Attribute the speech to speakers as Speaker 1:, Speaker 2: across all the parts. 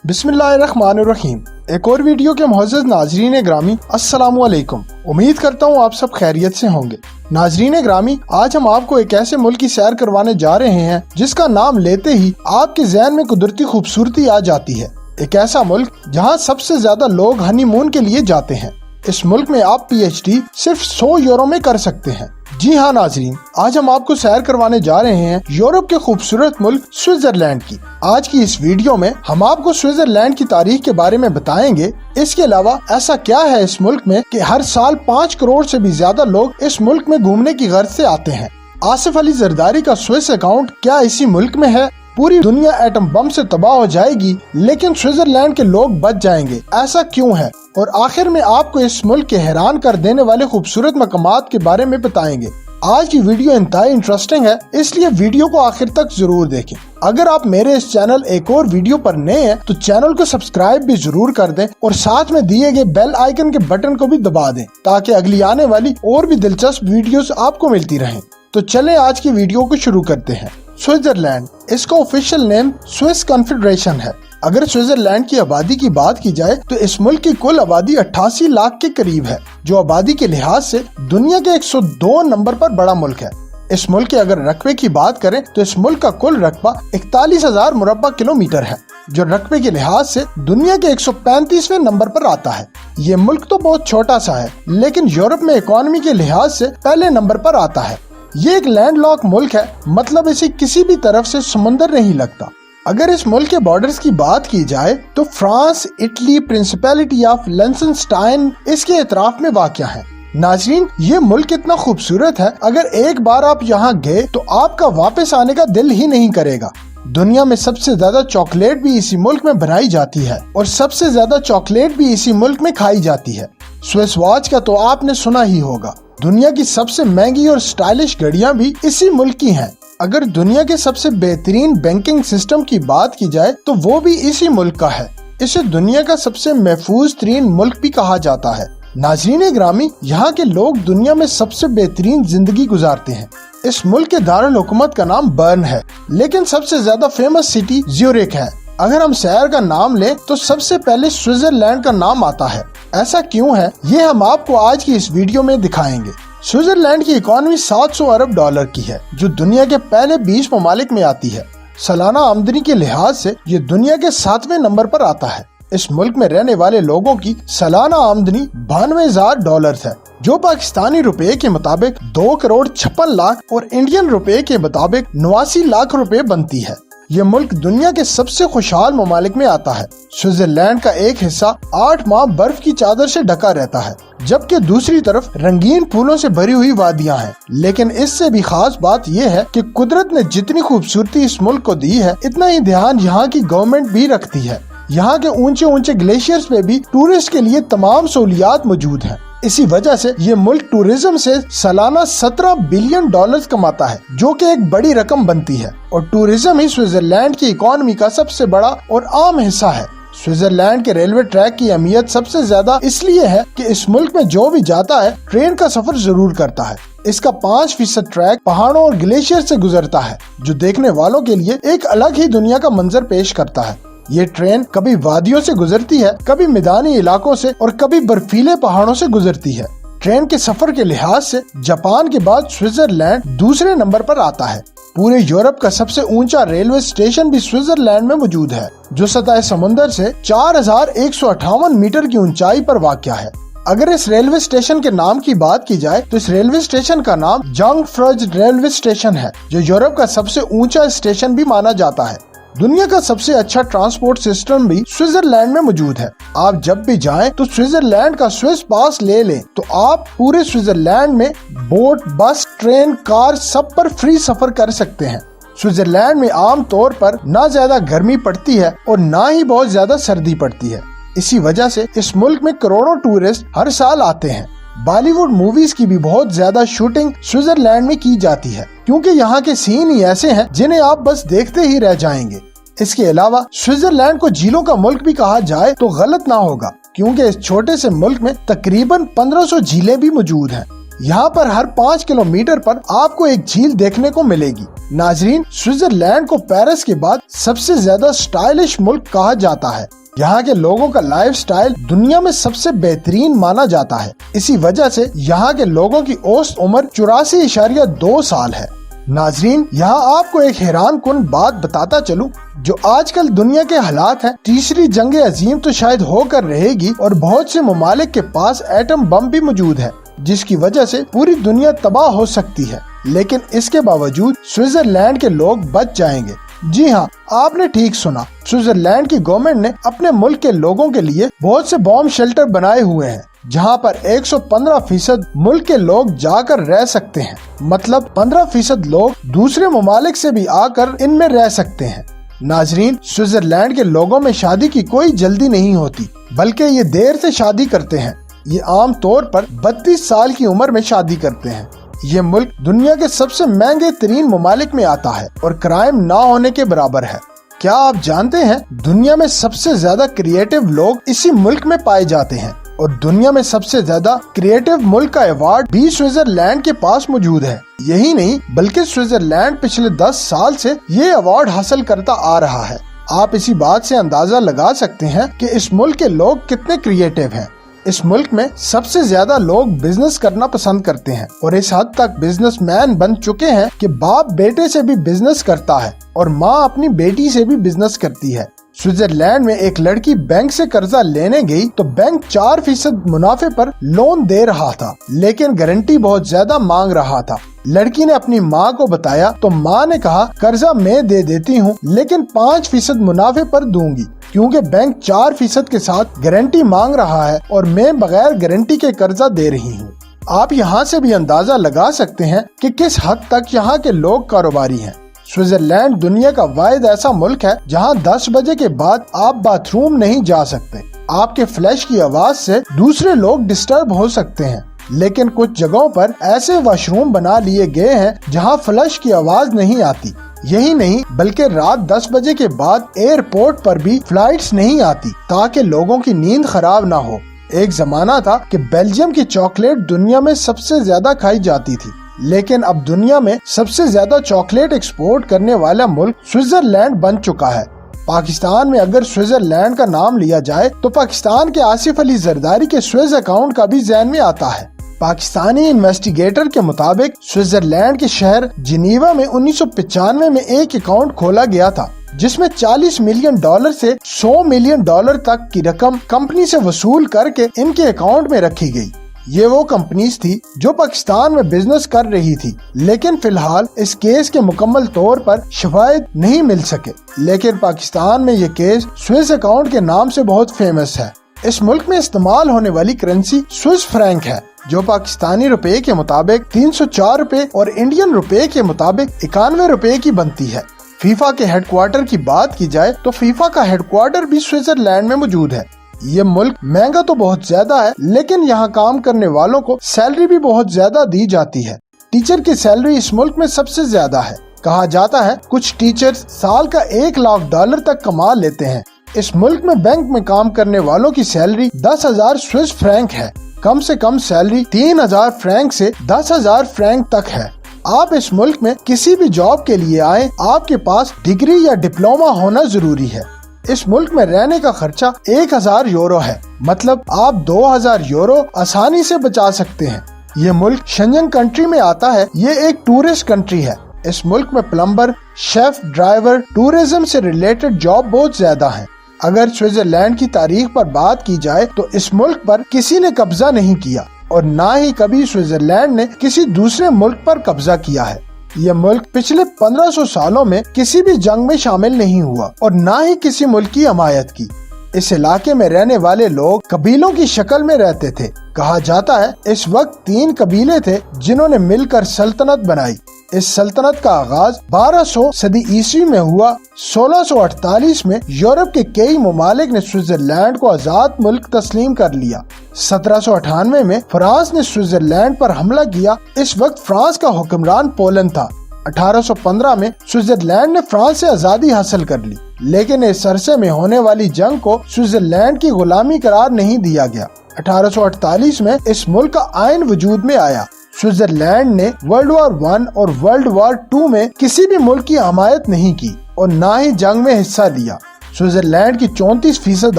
Speaker 1: बिस्मिल्लाहिर्रहमानिर्रहीम। एक और वीडियो के मुअज़्ज़ज़ नाज़रीन ग्रामी, अस्सलामु अलैकुम। उम्मीद करता हूँ आप सब खैरियत से होंगे। नाज़रीन ग्रामी, आज हम आपको एक ऐसे मुल्क की सैर करवाने जा रहे हैं जिसका नाम लेते ही आपके ज़हन में कुदरती खूबसूरती आ जाती है। एक ऐसा मुल्क जहाँ सबसे ज्यादा लोग हनीमून के लिए जाते हैं। इस मुल्क में आप PhD सिर्फ 100 यूरो में कर सकते हैं। जी हाँ नाज़रीन, आज हम आपको सैर करवाने जा रहे हैं यूरोप के खूबसूरत मुल्क स्विट्जरलैंड की। आज की इस वीडियो में हम आपको स्विट्जरलैंड की तारीख के बारे में बताएंगे। इसके अलावा ऐसा क्या है इस मुल्क में कि हर साल 5 करोड़ से भी ज्यादा लोग इस मुल्क में घूमने की गर्ज से आते हैं। आसिफ अली जरदारी का स्विस अकाउंट क्या इसी मुल्क में है? पूरी दुनिया एटम बम से तबाह हो जाएगी लेकिन स्विट्जरलैंड के लोग बच जाएंगे, ऐसा क्यों है? और आखिर में आपको इस मुल्क के हैरान कर देने वाले खूबसूरत मकामात के बारे में बताएंगे। आज की वीडियो इंतहाई इंटरेस्टिंग है, इसलिए वीडियो को आखिर तक जरूर देखें। अगर आप मेरे इस चैनल एक और वीडियो पर नए हैं तो चैनल को सब्सक्राइब भी जरूर कर दें और साथ में दिए गए बेल आइकन के बटन को भी दबा दें ताकि अगली आने वाली और भी दिलचस्प वीडियोस आपको मिलती रहें। तो चलें आज की वीडियो को शुरू करते हैं। स्विट्जरलैंड, इसका ऑफिशियल नेम स्विस कॉन्फेडरेशन है। अगर स्विट्जरलैंड की आबादी की बात की जाए तो इस मुल्क की कुल आबादी 88 लाख के करीब है, जो आबादी के लिहाज से दुनिया के 102 नंबर पर बड़ा मुल्क है। इस मुल्क के अगर रकबे की बात करें तो इस मुल्क का कुल रकबा 41,000 मुरब्बा किलोमीटर है, जो रकबे के लिहाज से दुनिया के 135वें नंबर पर आता है। ये मुल्क तो बहुत छोटा सा है लेकिन यूरोप में इकोनॉमी के लिहाज से पहले नंबर पर आता है। ये एक लैंडलॉक मुल्क है, मतलब इसे किसी भी तरफ से समुंदर नहीं लगता। अगर इस मुल्क के बॉर्डर्स की बात की जाए तो फ्रांस, इटली, प्रिंसिपैलिटी ऑफ लिechtenstein इसके इतराफ में वाक़या है। नाज़रीन, ये मुल्क इतना खूबसूरत है, अगर एक बार आप यहाँ गए तो आपका वापस आने का दिल ही नहीं करेगा। दुनिया में सबसे ज्यादा चॉकलेट भी इसी मुल्क में बनाई जाती है और सबसे ज्यादा चॉकलेट भी इसी मुल्क में खाई जाती है। स्विस वॉच का तो आपने सुना ही होगा। दुनिया की सबसे महंगी और स्टाइलिश घड़ियां भी इसी मुल्क की हैं। अगर दुनिया के सबसे बेहतरीन बैंकिंग सिस्टम की बात की जाए तो वो भी इसी मुल्क का है। इसे दुनिया का सबसे महफूज तरीन मुल्क भी कहा जाता है। नाज़रीन ग्रामी, यहाँ के लोग दुनिया में सबसे बेहतरीन जिंदगी गुजारते हैं। इस मुल्क के दारुल हुकूमत का नाम बर्न है, लेकिन सबसे ज्यादा फेमस सिटी ज्यूरिख है। अगर हम शहर का नाम लें तो सबसे पहले स्विट्जरलैंड का नाम आता है। ऐसा क्यों है, ये हम आपको आज की इस वीडियो में दिखाएंगे। स्विट्जरलैंड की इकोनॉमी 700 अरब डॉलर की है, जो दुनिया के पहले 20 ममालिक में आती है। सालाना आमदनी के लिहाज से ये दुनिया के 7वें नंबर पर आता है। इस मुल्क में रहने वाले लोगों की सालाना आमदनी 92,000 डॉलर है, जो पाकिस्तानी रुपए के मुताबिक 2 करोड़ 56 लाख और इंडियन रुपए के मुताबिक 89 लाख रुपए बनती है। ये मुल्क दुनिया के सबसे खुशहाल ममालिक में आता है। स्विट्जरलैंड का एक हिस्सा 8 माह बर्फ की चादर से ढका रहता है, जबकि दूसरी तरफ रंगीन फूलों से भरी हुई वादियां हैं। लेकिन इससे भी खास बात यह है कि कुदरत ने जितनी खूबसूरती इस मुल्क को दी है, इतना ही ध्यान यहाँ की गवर्नमेंट भी रखती है। यहाँ के ऊंचे ऊंचे ग्लेशियर्स पे भी टूरिस्ट के लिए तमाम सहूलियात मौजूद हैं। इसी वजह से ये मुल्क टूरिज्म से सालाना 17 बिलियन डॉलर्स कमाता है, जो कि एक बड़ी रकम बनती है। और टूरिज्म ही स्विट्जरलैंड की इकोनॉमी का सबसे बड़ा और आम हिस्सा है। स्विट्जरलैंड के रेलवे ट्रैक की अहमियत सबसे ज्यादा इसलिए है कि इस मुल्क में जो भी जाता है ट्रेन का सफर जरूर करता है। इसका 5% ट्रैक पहाड़ों और ग्लेशियर से गुजरता है, जो देखने वालों के लिए एक अलग ही दुनिया का मंजर पेश करता है। ये ट्रेन कभी वादियों से गुजरती है, कभी मैदानी इलाकों से और कभी बर्फीले पहाड़ों से गुजरती है। ट्रेन के सफर के लिहाज से जापान के बाद स्विट्जरलैंड दूसरे नंबर पर आता है। पूरे यूरोप का सबसे ऊंचा रेलवे स्टेशन भी स्विट्जरलैंड में मौजूद है, जो सतह समुद्र से 4158 मीटर की ऊंचाई पर वाक़या है। अगर इस रेलवे स्टेशन के नाम की बात की जाए तो इस रेलवे स्टेशन का नाम जंगफ्रज रेलवे स्टेशन है, जो यूरोप का सबसे ऊंचा स्टेशन भी माना जाता है। दुनिया का सबसे अच्छा ट्रांसपोर्ट सिस्टम भी स्विट्जरलैंड में मौजूद है। आप जब भी जाएं तो स्विट्जरलैंड का स्विस पास ले लें तो आप पूरे स्विट्जरलैंड में बोट, बस, ट्रेन, कार सब पर फ्री सफर कर सकते हैं। स्विट्जरलैंड में आम तौर पर ना ज्यादा गर्मी पड़ती है और ना ही बहुत ज्यादा सर्दी पड़ती है। इसी वजह से इस मुल्क में करोड़ों टूरिस्ट हर साल आते हैं। बॉलीवुड मूवीज की भी बहुत ज्यादा शूटिंग स्विट्जरलैंड में की जाती है, क्योंकि यहाँ के सीन ही ऐसे हैं जिन्हें आप बस देखते ही रह जाएंगे। इसके अलावा स्विट्जरलैंड को झीलों का मुल्क भी कहा जाए तो गलत ना होगा, क्योंकि इस छोटे से मुल्क में तकरीबन 1500 झीलें भी मौजूद हैं। यहाँ पर हर 5 किलोमीटर पर आपको एक झील देखने को मिलेगी। नाजरीन, स्विट्जरलैंड को पेरिस के बाद सबसे ज्यादा स्टाइलिश मुल्क कहा जाता है। यहाँ के लोगों का लाइफ स्टाइल दुनिया में सबसे बेहतरीन माना जाता है। इसी वजह से यहाँ के लोगों की औसत उम्र 84.2 साल है। नाजरीन, यहाँ आपको एक हैरान कुन बात बताता चलूं, जो आजकल दुनिया के हालात हैं, तीसरी जंग अजीम तो शायद होकर रहेगी और बहुत से ममालिक के पास एटम बम भी मौजूद है, जिसकी वजह से पूरी दुनिया तबाह हो सकती है। लेकिन इसके बावजूद स्विट्जरलैंड के लोग बच जाएंगे। जी हाँ, आपने ठीक सुना, स्विट्जरलैंड की गवर्नमेंट ने अपने मुल्क के लोगों के लिए बहुत से बॉम्ब शेल्टर बनाए हुए हैं, जहाँ पर 115% मुल्क के लोग जाकर रह सकते हैं। मतलब 15% लोग दूसरे ममालिक से भी आकर इनमें रह सकते हैं। नाजरीन, स्विट्जरलैंड के लोगों में शादी की कोई जल्दी नहीं होती, बल्कि ये देर से शादी करते हैं। ये आम तौर पर 32 साल की उम्र में शादी करते हैं। ये मुल्क दुनिया के सबसे महंगे तरीन ममालिक में आता है और क्राइम ना होने के बराबर है। क्या आप जानते हैं, दुनिया में सबसे ज्यादा क्रिएटिव लोग इसी मुल्क में पाए जाते हैं और दुनिया में सबसे ज्यादा क्रिएटिव मुल्क का अवार्ड भी स्विट्जरलैंड के पास मौजूद है। यही नहीं, बल्कि स्विट्जरलैंड पिछले 10 साल से ये अवार्ड हासिल करता आ रहा है। आप इसी बात से अंदाजा लगा सकते हैं कि इस मुल्क के लोग कितने क्रिएटिव हैं। इस मुल्क में सबसे ज्यादा लोग बिजनेस करना पसंद करते हैं और इस हद तक बिजनेसमैन बन चुके हैं कि बाप बेटे से भी बिजनेस करता है और माँ अपनी बेटी से भी बिजनेस करती है। स्विट्जरलैंड में एक लड़की बैंक से कर्जा लेने गई तो बैंक 4% मुनाफे पर लोन दे रहा था, लेकिन गारंटी बहुत ज्यादा मांग रहा था। लड़की ने अपनी माँ को बताया तो माँ ने कहा, कर्जा मैं दे देती हूँ, लेकिन 5% मुनाफे पर दूंगी, क्योंकि बैंक 4% के साथ गारंटी मांग रहा है और मैं बगैर गारंटी के कर्जा दे रही हूँ। आप यहाँ से भी अंदाजा लगा सकते हैं कि किस हद तक यहाँ के लोग कारोबारी हैं। स्विट्जरलैंड दुनिया का वाहिद ऐसा मुल्क है जहाँ 10 बजे के बाद आप बाथरूम नहीं जा सकते। आपके फ्लैश की आवाज से दूसरे लोग डिस्टर्ब हो सकते हैं, लेकिन कुछ जगहों पर ऐसे वॉशरूम बना लिए गए हैं जहाँ फ्लश की आवाज नहीं आती। यही नहीं, बल्कि रात 10 बजे के बाद एयरपोर्ट पर भी फ्लाइट्स नहीं आती, ताकि लोगों की नींद खराब ना हो। एक जमाना था कि बेल्जियम की चॉकलेट दुनिया में सबसे ज्यादा खाई जाती थी, लेकिन अब दुनिया में सबसे ज्यादा चॉकलेट एक्सपोर्ट करने वाला मुल्क स्विट्जरलैंड बन चुका है। पाकिस्तान में अगर स्विट्जरलैंड का नाम लिया जाए तो पाकिस्तान के आसिफ अली जरदारी के स्विस अकाउंट का भी ज़हन में आता है। पाकिस्तानी इन्वेस्टिगेटर के मुताबिक स्विट्जरलैंड के शहर जिनीवा में 1995 में एक अकाउंट खोला गया था, जिसमें $40 मिलियन से $100 मिलियन तक की रकम कंपनी से वसूल करके इनके अकाउंट में रखी गई। ये वो कंपनीज थी जो पाकिस्तान में बिजनेस कर रही थी, लेकिन फिलहाल इस केस के मुकम्मल तौर पर शवाहिद नहीं मिल सके। लेकिन पाकिस्तान में ये केस स्विस अकाउंट के नाम से बहुत फेमस है। इस मुल्क में इस्तेमाल होने वाली करेंसी स्विस फ्रैंक है, जो पाकिस्तानी रुपए के मुताबिक 304 रुपए और इंडियन रुपए के मुताबिक 91 रुपए की बनती है। फीफा के हेडक्वार्टर की बात की जाए तो फीफा का हेडक्वार्टर भी स्विट्जरलैंड में मौजूद है। ये मुल्क महंगा तो बहुत ज्यादा है, लेकिन यहाँ काम करने वालों को सैलरी भी बहुत ज्यादा दी जाती है। टीचर की सैलरी इस मुल्क में सबसे ज्यादा है। कहा जाता है कुछ टीचर्स साल का $1 लाख तक कमा लेते हैं। इस मुल्क में बैंक में काम करने वालों की सैलरी 10,000 स्विस फ्रैंक है। कम से कम सैलरी 3,000 फ्रैंक से 10,000 फ्रैंक तक है। आप इस मुल्क में किसी भी जॉब के लिए आए, आपके पास डिग्री या डिप्लोमा होना जरूरी है। इस मुल्क में रहने का खर्चा 1,000 यूरो है, मतलब आप 2,000 यूरो आसानी से बचा सकते हैं। ये मुल्क शेंजन कंट्री में आता है। ये एक टूरिस्ट कंट्री है। इस मुल्क में प्लम्बर, शेफ, ड्राइवर, टूरिज्म से रिलेटेड जॉब बहुत ज्यादा है। अगर स्विट्जरलैंड की तारीख पर बात की जाए तो इस मुल्क पर किसी ने कब्जा नहीं किया और ना ही कभी स्विट्जरलैंड ने किसी दूसरे मुल्क पर कब्जा किया है। यह मुल्क पिछले 1500 सालों में किसी भी जंग में शामिल नहीं हुआ और ना ही किसी मुल्क की हमायत की। इस इलाके में रहने वाले लोग कबीलों की शक्ल में रहते थे। कहा जाता है इस वक्त 3 कबीले थे जिन्होंने मिलकर सल्तनत बनाई। इस सल्तनत का आगाज 1200 सदी ईस्वी में हुआ। 1648 में यूरोप के कई ममालिक ने स्विट्जरलैंड को आजाद मुल्क तस्लीम कर लिया। 1798 में फ्रांस ने स्विट्जरलैंड पर हमला किया। इस वक्त फ्रांस का हुक्मरान पोलैंड था। 1815 में स्विट्जरलैंड ने फ्रांस से आजादी हासिल कर ली, लेकिन इस अरसे में होने वाली जंग को स्विट्जरलैंड की गुलामी करार नहीं दिया गया। 1848 में इस मुल्क का आइन वजूद में आया। स्विट्जरलैंड ने वर्ल्ड वॉर 1 और वर्ल्ड वॉर 2 में किसी भी मुल्क की हमायत नहीं की और न ही जंग में हिस्सा लिया। स्विट्जरलैंड की 34%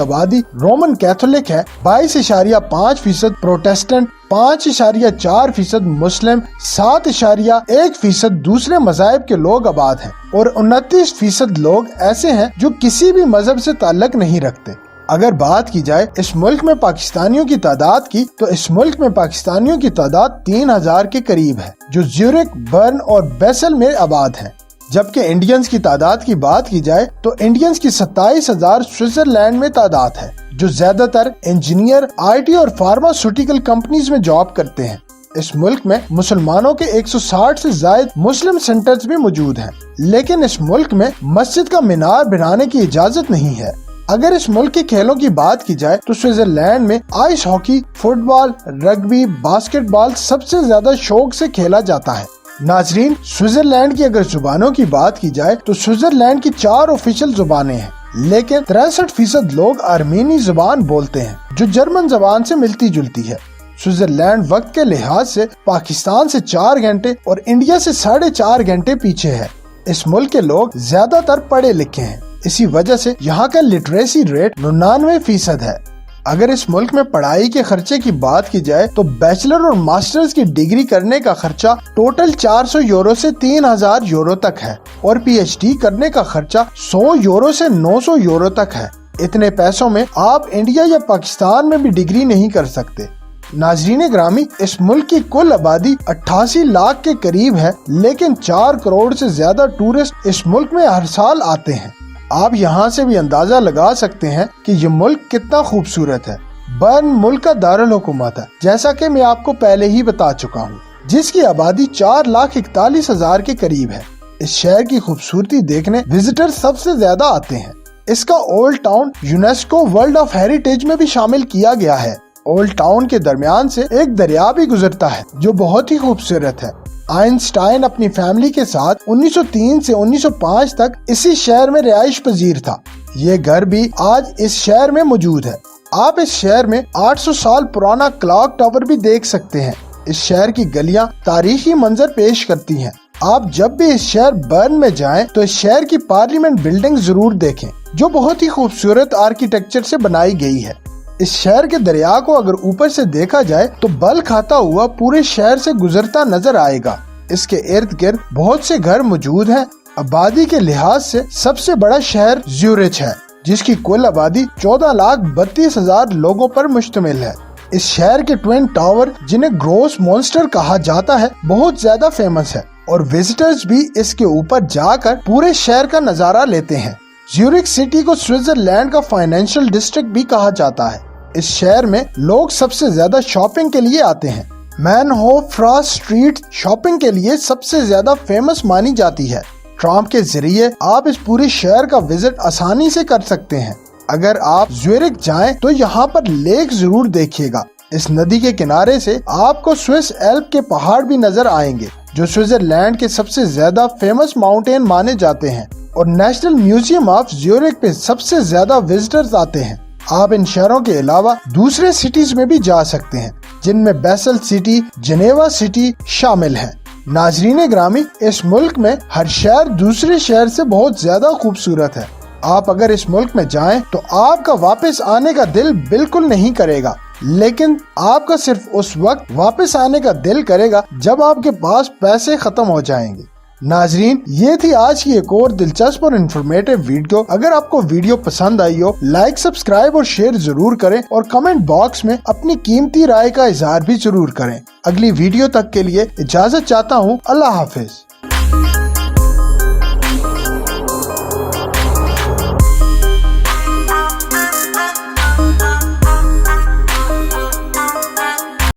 Speaker 1: आबादी रोमन कैथोलिक है, 22.5% प्रोटेस्टेंट, 5.4% मुस्लिम, 7.1% दूसरे मज़ाहिब के लोग आबाद हैं और 29% लोग ऐसे हैं जो किसी भी मजहब से ताल्लुक नहीं रखते। अगर बात की जाए इस मुल्क में पाकिस्तानियों की तादाद की, तो इस मुल्क में पाकिस्तानियों की तादाद 3000 के करीब है, जो ज्यूरिख, बर्न और बेसल में आबाद है। जबकि इंडियंस की तादाद की बात की जाए तो इंडियंस की 27,000 स्विट्जरलैंड में तादाद है, जो ज्यादातर इंजीनियर, IT और फार्मास्यूटिकल कंपनीज में जॉब करते हैं। इस मुल्क में मुसलमानों के 160 से ज्यादा मुस्लिम सेंटर्स भी मौजूद हैं, लेकिन इस मुल्क में मस्जिद का मीनार बनाने की इजाजत नहीं है। अगर इस मुल्क के खेलों की बात की जाए तो स्विट्जरलैंड में ice hockey, football, rugby, basketball सबसे ज्यादा शौक से खेला जाता है। नाजरीन, स्विट्जरलैंड की अगर जुबानों की बात की जाए तो स्विट्जरलैंड की 4 ऑफिशियल जुबानें हैं, लेकिन 63% लोग आर्मीनी जुबान बोलते हैं, जो जर्मन जुबान से मिलती जुलती है। स्विट्जरलैंड वक्त के लिहाज से पाकिस्तान से 4 घंटे और इंडिया से 4.5 घंटे पीछे है। इस मुल्क के लोग ज्यादातर पढ़े लिखे हैं, इसी वजह से यहाँ का लिटरेसी रेट 99% है। अगर इस मुल्क में पढ़ाई के खर्चे की बात की जाए तो बैचलर और मास्टर्स की डिग्री करने का खर्चा टोटल 400 यूरो से 3000 यूरो तक है और PhD करने का खर्चा 100 यूरो से 900 यूरो तक है। इतने पैसों में आप इंडिया या पाकिस्तान में भी डिग्री नहीं कर सकते। नाजरीन ग्रामी, इस मुल्क की कुल आबादी 88 लाख के करीब है, लेकिन 4 करोड़ से ज्यादा टूरिस्ट इस मुल्क में हर साल आते हैं। आप यहाँ से भी अंदाजा लगा सकते हैं कि ये मुल्क कितना खूबसूरत है। बर्न मुल्क का दारुल हुकूमत है, जैसा कि मैं आपको पहले ही बता चुका हूँ, जिसकी आबादी 4,41,000 के करीब है। इस शहर की खूबसूरती देखने विजिटर सबसे ज्यादा आते हैं। इसका old town UNESCO world of heritage में भी शामिल किया गया है। ओल्ड टाउन के दरमियान से एक दरिया भी गुजरता है, जो बहुत ही खूबसूरत है। आइंस्टाइन अपनी फैमिली के साथ 1903 से 1905 तक इसी शहर में रिहाइश पजीर था। ये घर भी आज इस शहर में मौजूद है। आप इस शहर में 800 साल पुराना क्लॉक टावर भी देख सकते हैं। इस शहर की गलियां तारीखी मंजर पेश करती हैं। आप जब भी इस शहर बर्न में जाएं तो इस शहर की पार्लियामेंट बिल्डिंग जरूर देखें, जो बहुत ही खूबसूरत आर्किटेक्चर से बनाई गई है। इस शहर के दरिया को अगर ऊपर से देखा जाए तो बल खाता हुआ पूरे शहर से गुजरता नजर आएगा। इसके इर्द गिर्द बहुत से घर मौजूद हैं। आबादी के लिहाज से सबसे बड़ा शहर ज्यूरिच है, जिसकी कुल आबादी 14,32,000 लोगों पर मुश्तमिल है। इस शहर के ट्विन टावर, जिन्हें ग्रोस मॉन्स्टर कहा जाता है, बहुत ज्यादा फेमस है और विजिटर्स भी इसके ऊपर जाकर पूरे शहर का नजारा लेते हैं। ज्यूरिख सिटी को स्विट्जरलैंड का फाइनेंशियल डिस्ट्रिक्ट भी कहा जाता है। इस शहर में लोग सबसे ज्यादा शॉपिंग के लिए आते हैं। मैनहोफ्रास्ट स्ट्रीट शॉपिंग के लिए सबसे ज्यादा फेमस मानी जाती है। ट्राम के जरिए आप इस पूरे शहर का विजिट आसानी से कर सकते हैं। अगर आप ज्यूरिख जाएं तो यहाँ पर लेक जरूर देखिएगा। इस नदी के किनारे से आपको स्विस एल्प के पहाड़ भी नजर आएंगे, जो स्विट्जरलैंड के सबसे ज्यादा फेमस माउंटेन माने जाते हैं और नेशनल म्यूजियम ऑफ ज्यूरिख पे सबसे ज्यादा विजिटर्स आते हैं। आप इन शहरों के अलावा दूसरे सिटीज में भी जा सकते हैं, जिनमें बेसल सिटी, जेनेवा सिटी शामिल हैं। नाजरीन ग्रामी, इस मुल्क में हर शहर दूसरे शहर से बहुत ज्यादा खूबसूरत है। आप अगर इस मुल्क में जाएं तो आपका वापस आने का दिल बिल्कुल नहीं करेगा, लेकिन आपका सिर्फ उस वक्त वापस आने का दिल करेगा जब आपके पास पैसे खत्म हो जाएंगे। नाजरीन, ये थी आज की एक और दिलचस्प और इन्फॉर्मेटिव वीडियो। अगर आपको वीडियो पसंद आई हो, लाइक, सब्सक्राइब और शेयर जरूर करें और कमेंट बॉक्स में अपनी कीमती राय का इजहार भी जरूर करें। अगली वीडियो तक के लिए इजाजत चाहता हूँ। अल्लाह हाफिज।